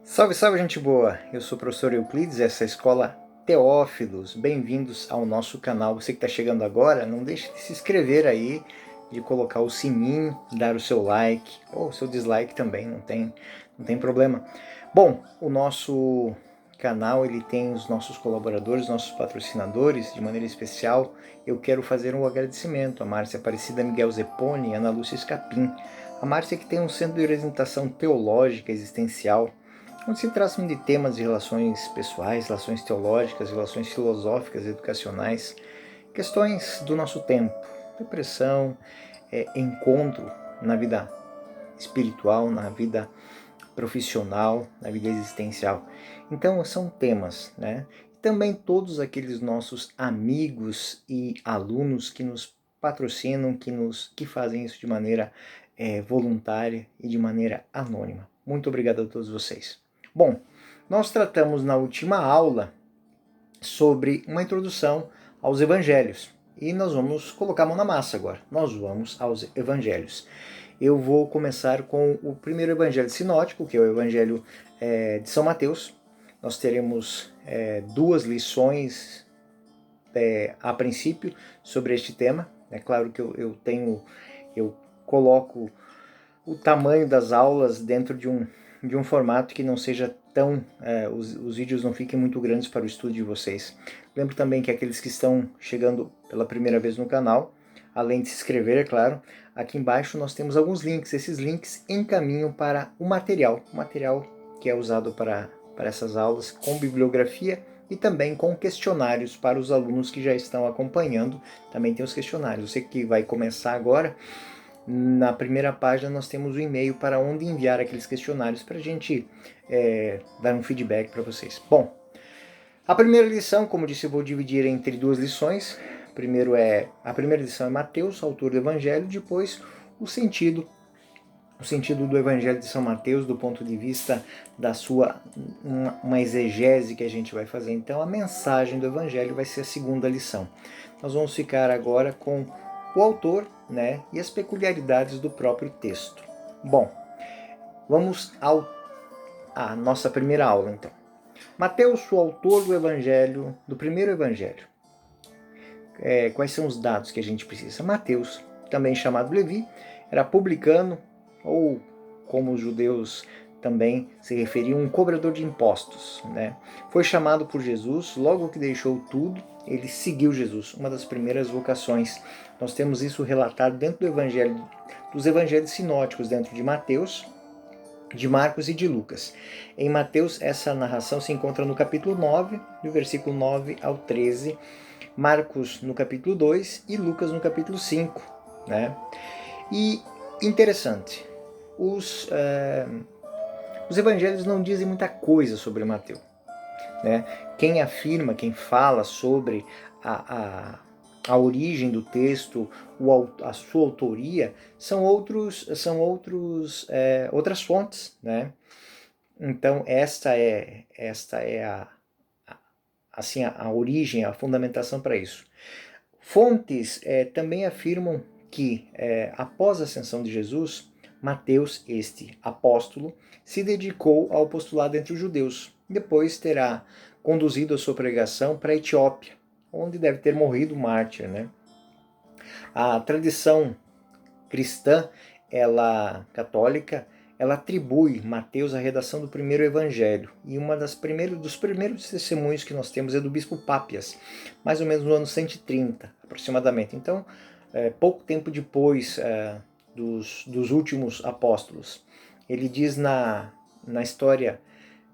Salve, salve, gente boa! Eu sou o professor Euclides, essa é a Escola Teófilos. Bem-vindos ao nosso canal. Você que está chegando agora, não deixe de se inscrever aí, de colocar o sininho, dar o seu like, ou o seu dislike também, não tem problema. Bom, o nosso canal ele tem os nossos colaboradores, nossos patrocinadores. De maneira especial, eu quero fazer um agradecimento a Márcia Aparecida Miguel Zeponi e Ana Lúcia Escapim. A Márcia que tem um centro de orientação teológica existencial, onde se tratam de temas de relações pessoais, relações teológicas, relações filosóficas, educacionais, questões do nosso tempo, depressão, encontro na vida espiritual, na vida profissional, na vida existencial. Então são temas, né? Também todos aqueles nossos amigos e alunos que nos patrocinam, que fazem isso de maneira voluntária e de maneira anônima. Muito obrigado a todos vocês. Bom, nós tratamos na última aula sobre uma introdução aos evangelhos e nós vamos colocar a mão na massa agora. Nós vamos aos evangelhos. Eu vou começar com o primeiro evangelho sinótico, que é o evangelho de São Mateus. Nós teremos duas lições a princípio sobre este tema. É claro que eu coloco o tamanho das aulas dentro de um formato que não seja tão... os vídeos não fiquem muito grandes para o estudo de vocês. Lembro também que aqueles que estão chegando pela primeira vez no canal, além de se inscrever, é claro, aqui embaixo nós temos alguns links. Esses links encaminham para o material que é usado para essas aulas, com bibliografia e também com questionários para os alunos que já estão acompanhando. Também tem os questionários. Você que vai começar agora, na primeira página nós temos o e-mail para onde enviar aqueles questionários para a gente dar um feedback para vocês. Bom, a primeira lição, como disse, eu vou dividir entre duas lições. A primeira lição é Mateus, autor do Evangelho, depois o sentido do Evangelho de São Mateus do ponto de vista da sua uma exegese que a gente vai fazer. Então a mensagem do Evangelho vai ser a segunda lição. Nós vamos ficar agora com o autor, né, e as peculiaridades do próprio texto. Bom, vamos à nossa primeira aula então. Mateus, o autor do Evangelho, do primeiro Evangelho. Quais são os dados que a gente precisa? Mateus, também chamado Levi, era publicano, ou como os judeus também se referiam, um cobrador de impostos, né? Foi chamado por Jesus, logo que deixou tudo, ele seguiu Jesus, uma das primeiras vocações. Nós temos isso relatado dentro dos evangelhos sinóticos, dentro de Mateus, de Marcos e de Lucas. Em Mateus, essa narração se encontra no capítulo 9, do versículo 9 ao 13, Marcos no capítulo 2 e Lucas no capítulo 5, né? E interessante, os evangelhos não dizem muita coisa sobre Mateus, né? Quem fala sobre a origem do texto, a sua autoria, são outras fontes, né? Então esta é a origem, a fundamentação para isso. Fontes também afirmam que após a ascensão de Jesus, Mateus, este apóstolo, se dedicou ao apostolado entre os judeus. Depois terá conduzido a sua pregação para a Etiópia, onde deve ter morrido mártir, né? A tradição cristã, católica, ela atribui Mateus à redação do primeiro evangelho. E dos primeiros testemunhos que nós temos é do bispo Pápias, mais ou menos no ano 130, aproximadamente. Então, pouco tempo depois dos últimos apóstolos. Ele diz na história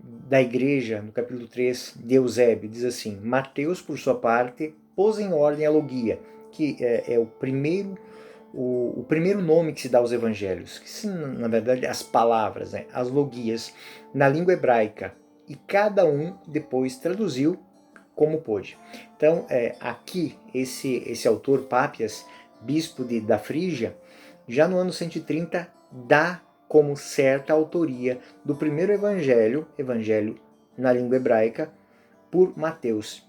da igreja, no capítulo 3, de Eusébio, diz assim: Mateus, por sua parte, pôs em ordem a logia, que é o primeiro nome que se dá aos evangelhos, que na verdade as palavras, né, as logias, na língua hebraica, e cada um depois traduziu como pôde. Então, aqui, esse autor, Pápias, bispo da Frígia, já no ano 130, dá como certa a autoria do primeiro evangelho na língua hebraica, por Mateus.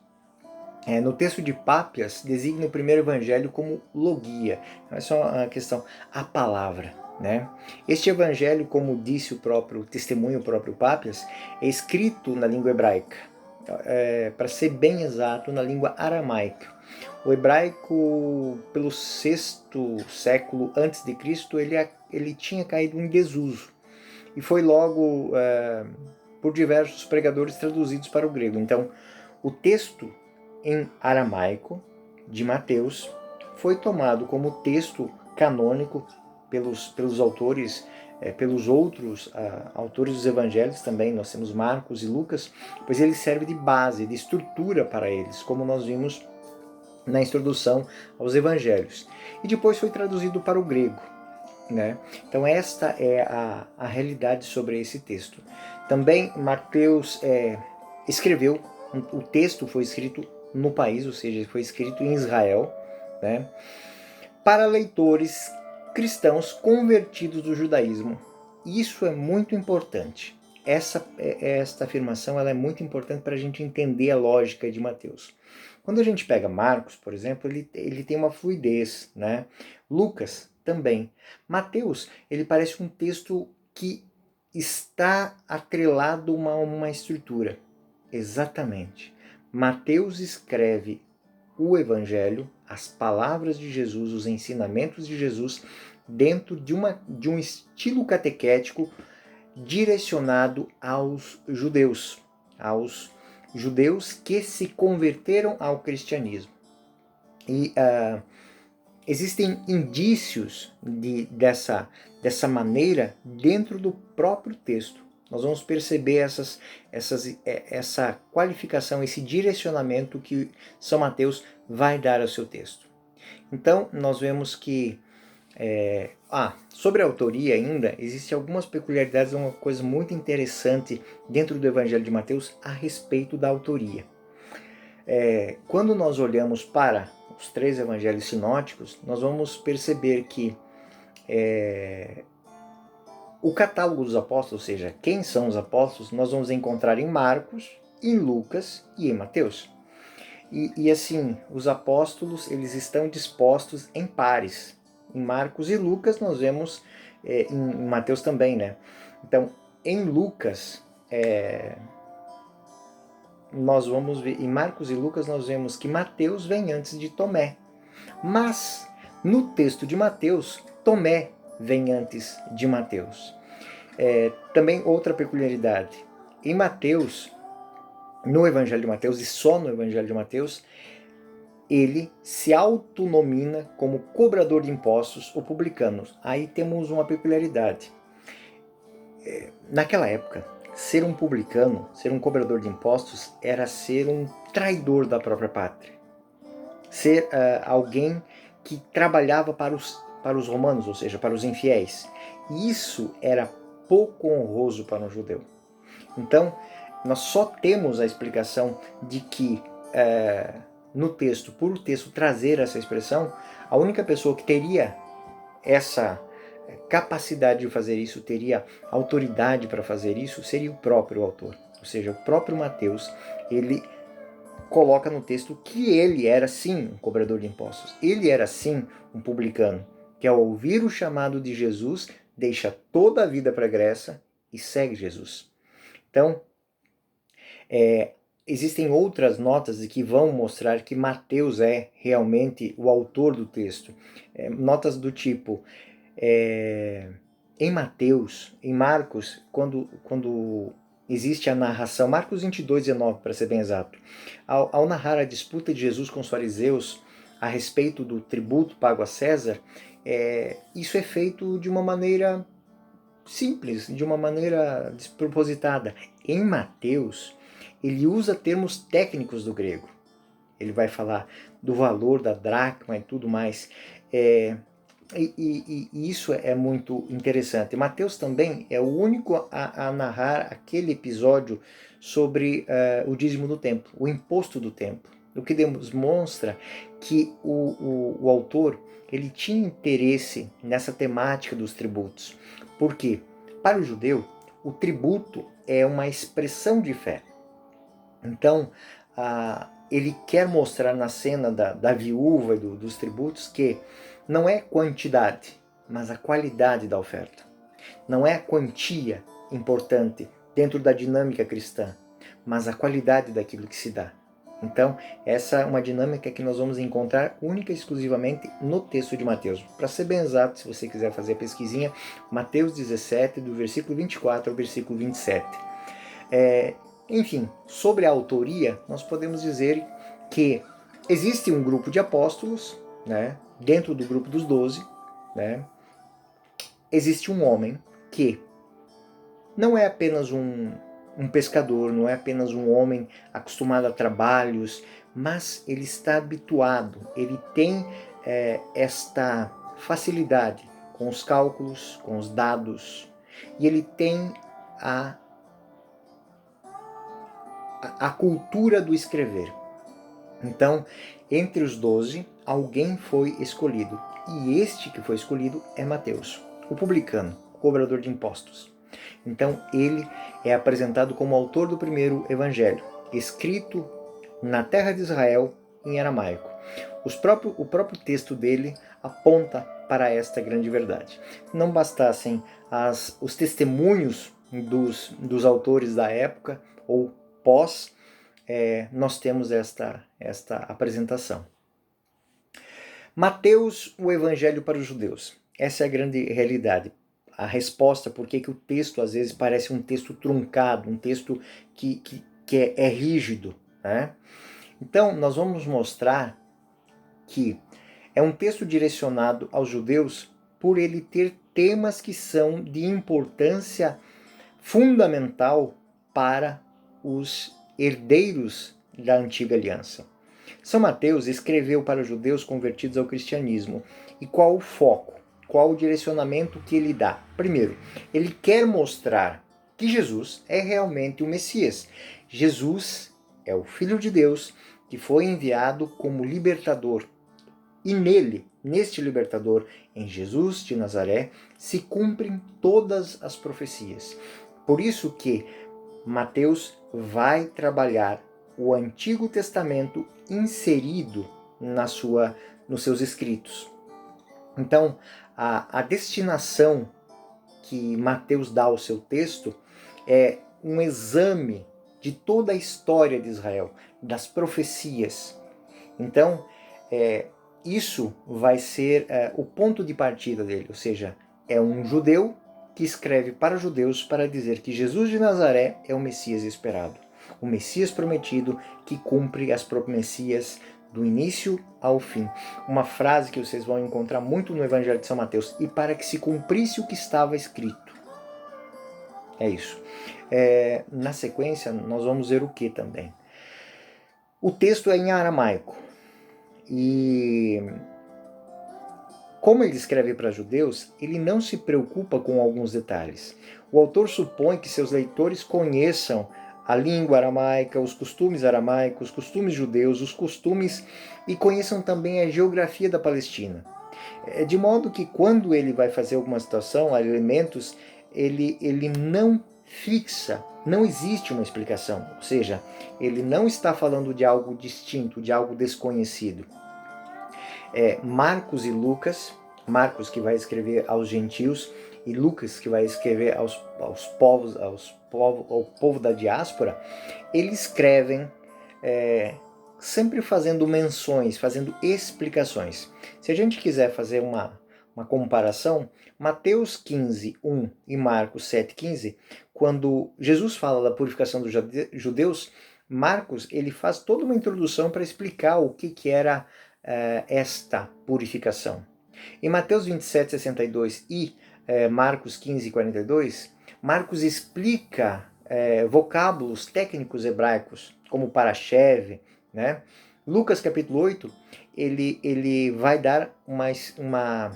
No texto de Pápias, designa o primeiro evangelho como logia. Não é só uma questão, a palavra. Né? Este evangelho, como disse o próprio testemunho, o próprio Pápias, é escrito na língua hebraica. Para ser bem exato, na língua aramaica. O hebraico, pelo sexto século antes de Cristo, ele tinha caído em desuso e foi logo, por diversos pregadores, traduzidos para o grego. Então, o texto em aramaico de Mateus foi tomado como texto canônico pelos autores, pelos outros autores dos evangelhos também. Nós temos Marcos e Lucas, pois ele serve de base, de estrutura para eles, como nós vimos na introdução aos evangelhos. E depois foi traduzido para o grego. Né? Então esta é a realidade sobre esse texto. Também Mateus escreveu, o texto foi escrito no país, ou seja, foi escrito em Israel, né? Para leitores cristãos convertidos do judaísmo. Isso é muito importante. Esta afirmação ela é muito importante para a gente entender a lógica de Mateus. Quando a gente pega Marcos, por exemplo, ele tem uma fluidez, né? Lucas também. Mateus, ele parece um texto que está atrelado a uma estrutura. Exatamente. Mateus escreve o Evangelho, as palavras de Jesus, os ensinamentos de Jesus, dentro de um estilo catequético direcionado aos judeus que se converteram ao cristianismo. E existem indícios dessa maneira dentro do próprio texto. Nós vamos perceber essa qualificação, esse direcionamento que São Mateus vai dar ao seu texto. Então, nós vemos que sobre a autoria ainda, existem algumas peculiaridades, uma coisa muito interessante dentro do Evangelho de Mateus a respeito da autoria. Quando nós olhamos para os 3 evangelhos sinóticos, nós vamos perceber que o catálogo dos apóstolos, ou seja, quem são os apóstolos, nós vamos encontrar em Marcos, em Lucas e em Mateus. E assim, os apóstolos eles estão dispostos em pares. Em Marcos e Lucas nós vemos, em Mateus também, né? Então, em Lucas, nós vamos ver, em Marcos e Lucas nós vemos que Mateus vem antes de Tomé. Mas, no texto de Mateus, Tomé vem antes de Mateus. Também outra peculiaridade. Em Mateus, no Evangelho de Mateus e só no Evangelho de Mateus, ele se autonomina como cobrador de impostos ou publicano. Aí temos uma peculiaridade. Naquela época, ser um publicano, ser um cobrador de impostos, era ser um traidor da própria pátria. Ser alguém que trabalhava para os romanos, ou seja, para os infiéis. E isso era pouco honroso para um judeu. Então, nós só temos a explicação de que no texto, por o texto trazer essa expressão, a única pessoa que teria essa capacidade de fazer isso, teria autoridade para fazer isso, seria o próprio autor. Ou seja, o próprio Mateus, ele coloca no texto que ele era sim um cobrador de impostos. Ele era sim um publicano, que ao ouvir o chamado de Jesus, deixa toda a vida pregressa e segue Jesus. Então, existem outras notas que vão mostrar que Mateus é realmente o autor do texto. Notas do tipo, em Mateus, em Marcos, quando existe a narração, Marcos 22:19, para ser bem exato, ao narrar a disputa de Jesus com os fariseus a respeito do tributo pago a César, isso é feito de uma maneira simples, de uma maneira despropositada. Em Mateus, ele usa termos técnicos do grego. Ele vai falar do valor da dracma e tudo mais. E isso é muito interessante. Mateus também é o único a narrar aquele episódio sobre o dízimo do templo, o imposto do templo. O que demonstra que o autor ele tinha interesse nessa temática dos tributos. Por quê? Para o judeu, o tributo é uma expressão de fé. Então, ele quer mostrar na cena da viúva e dos tributos que não é quantidade, mas a qualidade da oferta. Não é a quantia importante dentro da dinâmica cristã, mas a qualidade daquilo que se dá. Então, essa é uma dinâmica que nós vamos encontrar única e exclusivamente no texto de Mateus. Para ser bem exato, se você quiser fazer a pesquisinha, Mateus 17, do versículo 24 ao versículo 27. Enfim, sobre a autoria, nós podemos dizer que existe um grupo de apóstolos, né, dentro do grupo dos 12, né, existe um homem que não é apenas um pescador, não é apenas um homem acostumado a trabalhos, mas ele está habituado, ele tem esta facilidade com os cálculos, com os dados, e ele tem a cultura do escrever. Então, entre os 12, alguém foi escolhido, e este que foi escolhido é Mateus, o publicano, o cobrador de impostos. Então, ele é apresentado como autor do primeiro evangelho, escrito na terra de Israel em aramaico. O próprio texto dele aponta para esta grande verdade. Não bastassem os testemunhos dos autores da época ou pós, nós temos esta apresentação. Mateus, o evangelho para os judeus. Essa é a grande realidade. A resposta por que o texto às vezes parece um texto truncado, um texto que é rígido, né? Então, nós vamos mostrar que é um texto direcionado aos judeus por ele ter temas que são de importância fundamental para os herdeiros da antiga aliança. São Mateus escreveu para os judeus convertidos ao cristianismo. E qual o foco? Qual o direcionamento que ele dá? Primeiro, ele quer mostrar que Jesus é realmente o Messias. Jesus é o Filho de Deus que foi enviado como libertador. E nele, neste libertador, em Jesus de Nazaré, se cumprem todas as profecias. Por isso que Mateus vai trabalhar o Antigo Testamento inserido nos seus escritos. Então, a destinação que Mateus dá ao seu texto é um exame de toda a história de Israel, das profecias. Então, isso vai ser o ponto de partida dele, ou seja, é um judeu que escreve para judeus para dizer que Jesus de Nazaré é o Messias esperado, o Messias prometido que cumpre as promessas do início ao fim. Uma frase que vocês vão encontrar muito no Evangelho de São Mateus: e para que se cumprisse o que estava escrito. É isso. Na sequência, nós vamos ver o que também? O texto é em aramaico. E como ele escreve para judeus, ele não se preocupa com alguns detalhes. O autor supõe que seus leitores conheçam a língua aramaica, os costumes aramaicos, os costumes judeus, os costumes e conheçam também a geografia da Palestina. De modo que quando ele vai fazer alguma situação, elementos, ele não fixa, não existe uma explicação. Ou seja, ele não está falando de algo distinto, de algo desconhecido. Marcos e Lucas, Marcos que vai escrever aos gentios e Lucas que vai escrever ao povo da diáspora, eles escrevem sempre fazendo menções, fazendo explicações. Se a gente quiser fazer uma comparação, Mateus 15, 1 e Marcos 7, 15, quando Jesus fala da purificação dos judeus, Marcos ele faz toda uma introdução para explicar o que era esta purificação. Em Mateus 27, 62 e Marcos 15, 42, Marcos explica vocábulos técnicos hebraicos, como parashev, né? Lucas capítulo 8, ele vai dar uma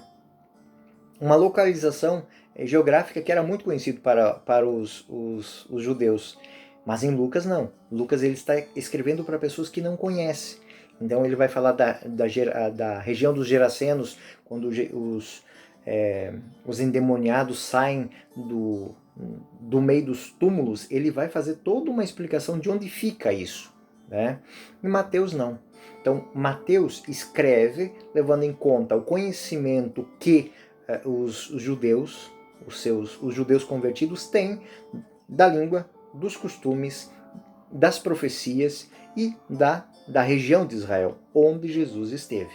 localização geográfica que era muito conhecido para os judeus. Mas em Lucas não. Lucas ele está escrevendo para pessoas que não conhecem. Então ele vai falar da região dos Gerasenos, quando os endemoniados saem do meio dos túmulos. Ele vai fazer toda uma explicação de onde fica isso, né? E Mateus não. Então, Mateus escreve levando em conta o conhecimento que os judeus, os judeus convertidos têm da língua, dos costumes, das profecias e da região de Israel, onde Jesus esteve.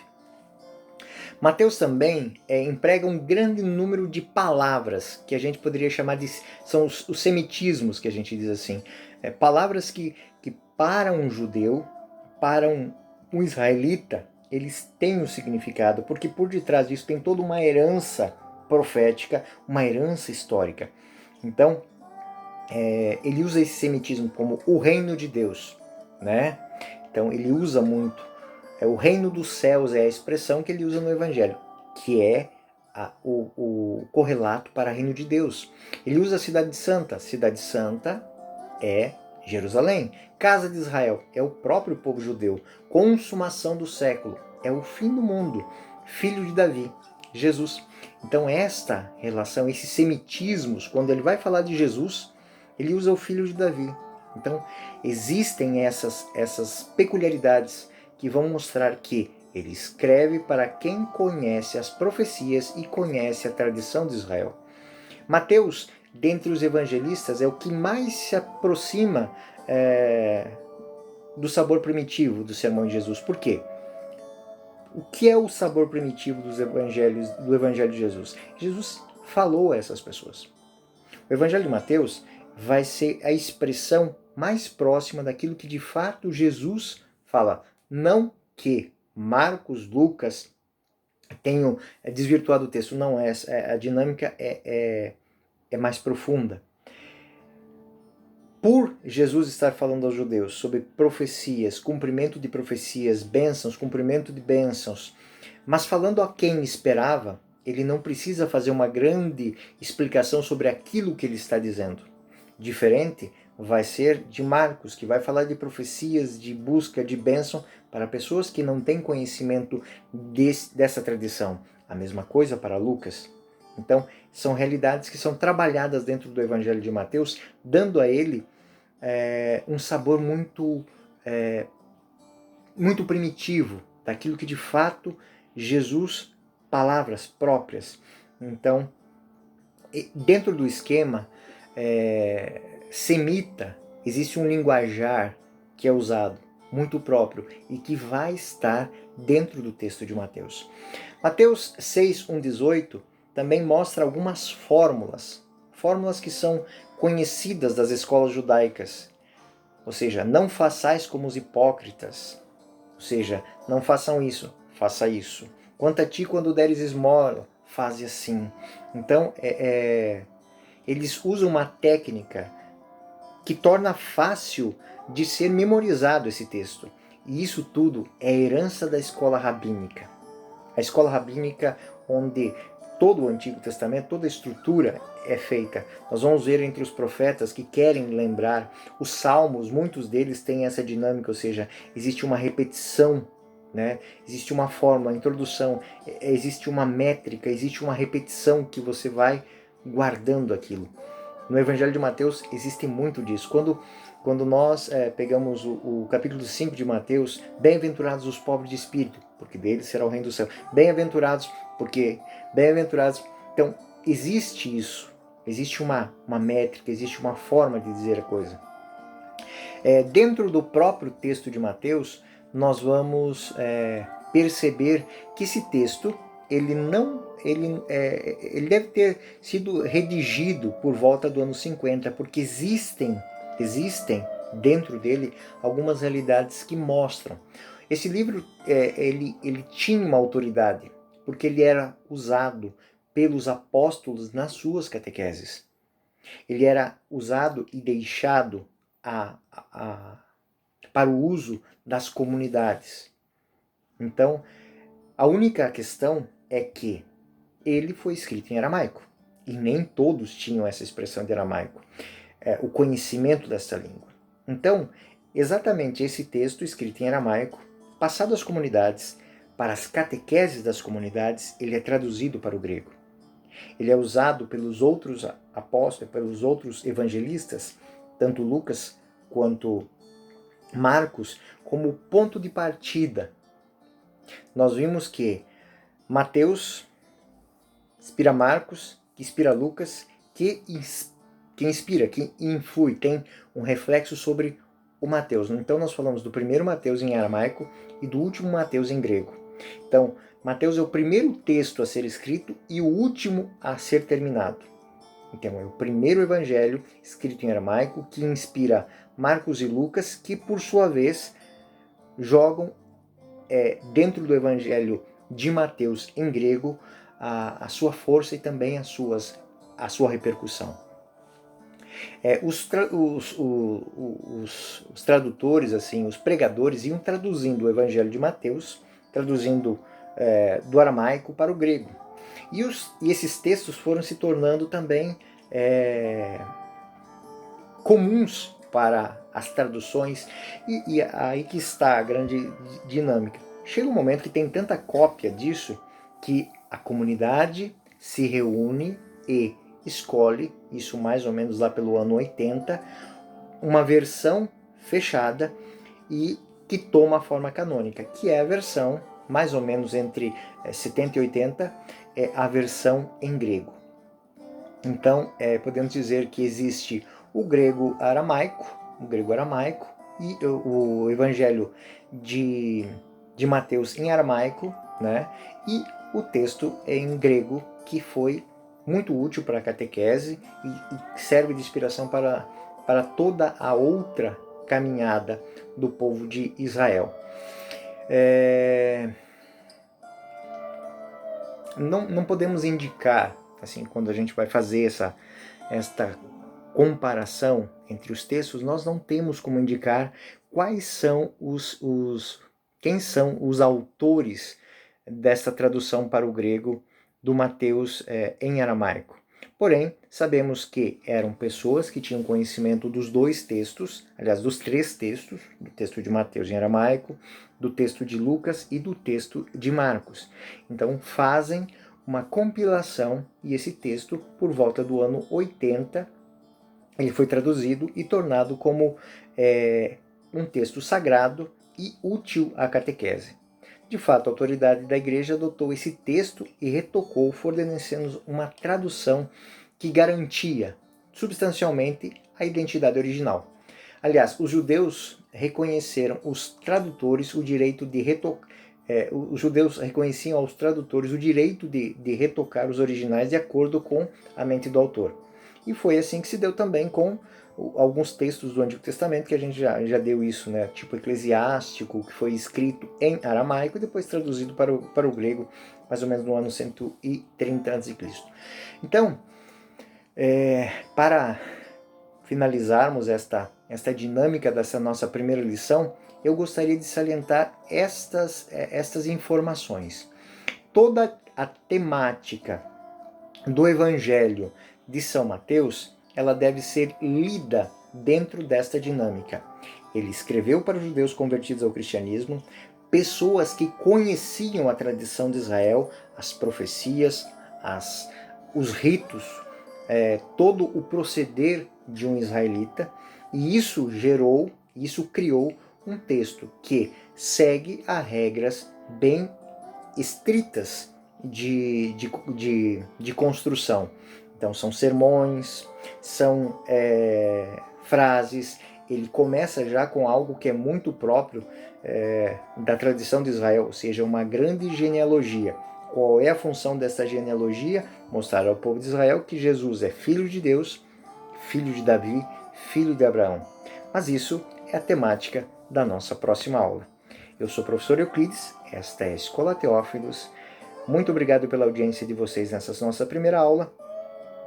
Mateus também emprega um grande número de palavras que a gente poderia chamar de... são os semitismos, que a gente diz assim. Palavras que para um judeu, para um israelita, eles têm um significado, porque por detrás disso tem toda uma herança profética, uma herança histórica. Então, ele usa esse semitismo como o reino de Deus, né? Então ele usa muito. O reino dos céus é a expressão que ele usa no Evangelho, que é o correlato para o reino de Deus. Ele usa a cidade santa. Cidade santa é Jerusalém. Casa de Israel é o próprio povo judeu. Consumação do século é o fim do mundo. Filho de Davi, Jesus. Então esta relação, esses semitismos, quando ele vai falar de Jesus, ele usa o filho de Davi. Então existem essas peculiaridades que vão mostrar que ele escreve para quem conhece as profecias e conhece a tradição de Israel. Mateus, dentre os evangelistas, é o que mais se aproxima do sabor primitivo do sermão de Jesus. Por quê? O que é o sabor primitivo dos evangelhos, do Evangelho de Jesus? Jesus falou a essas pessoas. O Evangelho de Mateus vai ser a expressão mais próxima daquilo que de fato Jesus fala. Não que Marcos, Lucas tenham desvirtuado o texto, não, a dinâmica é mais profunda. Por Jesus estar falando aos judeus sobre profecias, cumprimento de profecias, bênçãos, cumprimento de bênçãos, mas falando a quem esperava, ele não precisa fazer uma grande explicação sobre aquilo que ele está dizendo. Diferente vai ser de Marcos, que vai falar de profecias, de busca de bênção para pessoas que não têm conhecimento dessa tradição. A mesma coisa para Lucas. Então, são realidades que são trabalhadas dentro do Evangelho de Mateus, dando a ele um sabor muito primitivo, daquilo que de fato Jesus, palavras próprias. Então, dentro do esquema semita, existe um linguajar que é usado, muito próprio, e que vai estar dentro do texto de Mateus. Mateus 6, 1, 18 também mostra algumas fórmulas que são conhecidas das escolas judaicas. Ou seja, não façais como os hipócritas. Ou seja, não façam isso, faça isso. Quanto a ti, quando deres esmola, faze assim. Então, eles usam uma técnica que torna fácil de ser memorizado esse texto. E isso tudo é herança da escola rabínica. A escola rabínica onde todo o Antigo Testamento, toda a estrutura é feita. Nós vamos ver entre os profetas que querem lembrar, os salmos, muitos deles têm essa dinâmica, ou seja, existe uma repetição, né? Existe uma forma, uma introdução, existe uma métrica, existe uma repetição que você vai guardando aquilo. No Evangelho de Mateus existe muito disso. Quando nós pegamos o capítulo 5 de Mateus, bem-aventurados os pobres de espírito, porque deles será o reino do céu. Bem-aventurados, porque bem-aventurados. Então, existe isso. Existe uma métrica, existe uma forma de dizer a coisa. Dentro do próprio texto de Mateus, nós vamos perceber que esse texto ele deve ter sido redigido por volta do ano 50, porque existem dentro dele algumas realidades que mostram. Esse livro ele tinha uma autoridade, porque ele era usado pelos apóstolos nas suas catequeses. Ele era usado e deixado para o uso das comunidades. Então, a única questão é que ele foi escrito em aramaico, e nem todos tinham essa expressão de aramaico, o conhecimento dessa língua. Então, exatamente esse texto escrito em aramaico, passado às comunidades, para as catequeses das comunidades, ele é traduzido para o grego. Ele é usado pelos outros apóstolos, pelos outros evangelistas, tanto Lucas quanto Marcos como ponto de partida. Nós vimos que Mateus inspira Marcos, que inspira Lucas, que inspira, que influi, tem um reflexo sobre o Mateus. Então nós falamos do primeiro Mateus em aramaico e do último Mateus em grego. Então, Mateus é o primeiro texto a ser escrito e o último a ser terminado. Então, é o primeiro evangelho escrito em aramaico que inspira Marcos e Lucas, que por sua vez jogam dentro do evangelho de Mateus em grego a sua força e também a sua repercussão. Os tradutores, assim, os pregadores, iam traduzindo o evangelho de Mateus, traduzindo do aramaico para o grego. E esses textos foram se tornando também comuns para as traduções, e aí que está a grande dinâmica. Chega um momento que tem tanta cópia disso que a comunidade se reúne e escolhe, isso mais ou menos lá pelo ano 80, uma versão fechada e que toma a forma canônica, que é a versão mais ou menos entre 70 e 80, a versão em grego. Então, podemos dizer que existe o grego aramaico e o evangelho de Mateus em aramaico, né? E o texto em grego, que foi muito útil para a catequese e serve de inspiração para toda a outra caminhada do povo de Israel. Não podemos indicar, assim, quando a gente vai fazer esta comparação entre os textos, nós não temos como indicar quais são quem são os autores dessa tradução para o grego do Mateus em aramaico. Porém, sabemos que eram pessoas que tinham conhecimento dos dois textos, aliás, dos três textos, do texto de Mateus em aramaico, do texto de Lucas e do texto de Marcos. Então, fazem uma compilação, e esse texto, por volta do ano 80, ele foi traduzido e tornado como um texto sagrado e útil à catequese. De fato, a autoridade da Igreja adotou esse texto e retocou, fornecendo uma tradução que garantia substancialmente a identidade original. Aliás, os judeus reconheceram os tradutores o direito de retocar. Os judeus reconheciam aos tradutores o direito de retocar os originais de acordo com a mente do autor. E foi assim que se deu também com alguns textos do Antigo Testamento, que a gente já deu isso, né? Tipo Eclesiástico, que foi escrito em aramaico e depois traduzido para o grego, mais ou menos no ano 130 a.C. Então, para finalizarmos esta dinâmica dessa nossa primeira lição, eu gostaria de salientar estas informações. Toda a temática do Evangelho de São Mateus, ela deve ser lida dentro desta dinâmica. Ele escreveu para os judeus convertidos ao cristianismo, pessoas que conheciam a tradição de Israel, as profecias, os ritos, todo o proceder de um israelita, e isso criou um texto que segue a regras bem estritas de construção. Então são sermões, são frases. Ele começa já com algo que é muito próprio da tradição de Israel, ou seja, uma grande genealogia. Qual é a função dessa genealogia? Mostrar ao povo de Israel que Jesus é filho de Deus, filho de Davi, filho de Abraão. Mas isso é a temática da nossa próxima aula. Eu sou o professor Euclides, esta é a Escola Teófilos. Muito obrigado pela audiência de vocês nessa nossa primeira aula.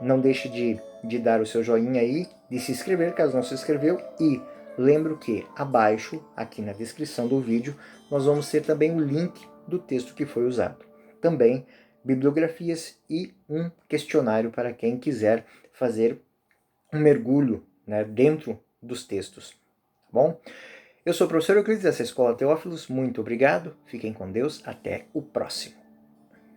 Não deixe de dar o seu joinha aí, de se inscrever caso não se inscreveu, e lembro que abaixo, aqui na descrição do vídeo, nós vamos ter também o link do texto que foi usado. Também bibliografias e um questionário para quem quiser fazer um mergulho, né, dentro dos textos. Tá bom? Eu sou o professor Euclides, dessa Escola Teófilos. Muito obrigado, fiquem com Deus, até o próximo.